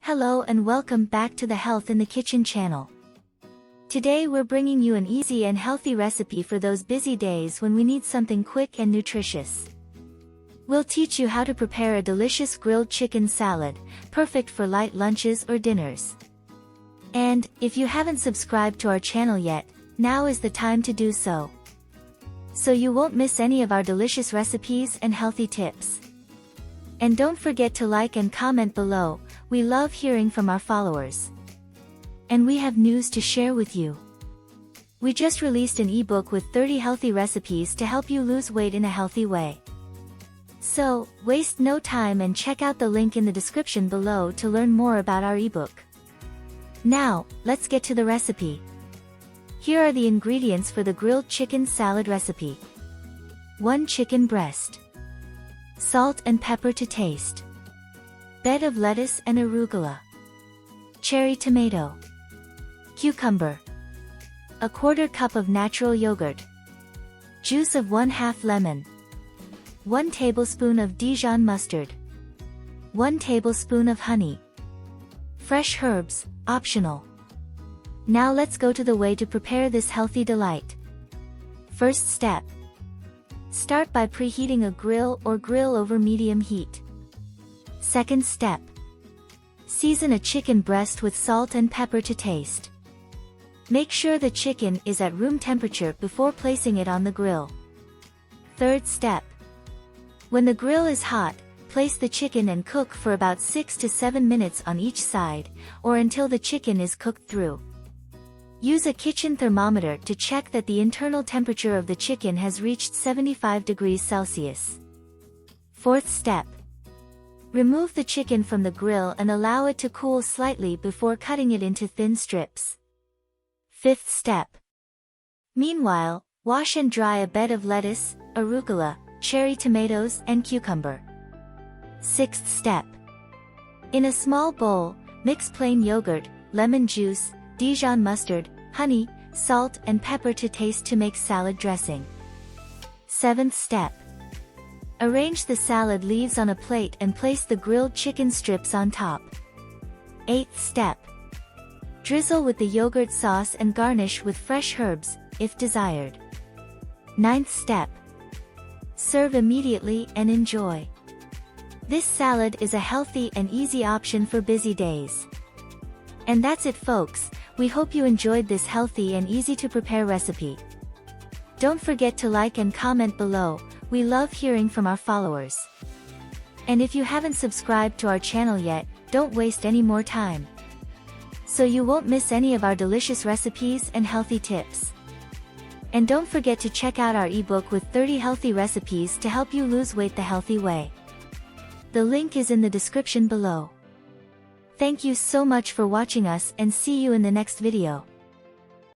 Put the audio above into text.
Hello and welcome back to the Health in the Kitchen channel. Today we're bringing you an easy and healthy recipe for those busy days when we need something quick and nutritious. We'll teach you how to prepare a delicious grilled chicken salad, perfect for light lunches or dinners. And, if you haven't subscribed to our channel yet, now is the time to do so, so you won't miss any of our delicious recipes and healthy tips. And don't forget to like and comment below. We love hearing from our followers. And we have news to share with you. We just released an ebook with 30 healthy recipes to help you lose weight in a healthy way. So, waste no time and check out the link in the description below to learn more about our ebook. Now, let's get to the recipe. Here are the ingredients for the grilled chicken salad recipe. 1 chicken breast. Salt and pepper to taste. Bed of lettuce and arugula. Cherry tomato. Cucumber. A 1/4 cup of natural yogurt. Juice of 1/2 lemon. 1 tablespoon of Dijon mustard. 1 tablespoon of honey. Fresh herbs, optional. Now let's go to the way to prepare this healthy delight. First step. Start by preheating a grill or grill over medium heat. Second step. Season a chicken breast with salt and pepper to taste. Make sure the chicken is at room temperature before placing it on the grill. Third step. When the grill is hot, place the chicken and cook for about 6 to 7 minutes on each side, or until the chicken is cooked through. Use a kitchen thermometer to check that the internal temperature of the chicken has reached 75 degrees Celsius. Fourth step. Remove the chicken from the grill and allow it to cool slightly before cutting it into thin strips. Fifth step. Meanwhile, wash and dry a bed of lettuce, arugula, cherry tomatoes and cucumber. Sixth step. In a small bowl, mix plain yogurt, lemon juice, Dijon mustard, honey, salt and pepper to taste to make salad dressing. Seventh step. Arrange the salad leaves on a plate and place the grilled chicken strips on top. Eighth step. Drizzle with the yogurt sauce and garnish with fresh herbs, if desired. Ninth step. Serve immediately and enjoy. This salad is a healthy and easy option for busy days. And that's it, folks. We hope you enjoyed this healthy and easy to prepare recipe. Don't forget to like and comment below. We love hearing from our followers. And if you haven't subscribed to our channel yet, don't waste any more time, so you won't miss any of our delicious recipes and healthy tips. And don't forget to check out our ebook with 30 healthy recipes to help you lose weight the healthy way. The link is in the description below. Thank you so much for watching us and see you in the next video.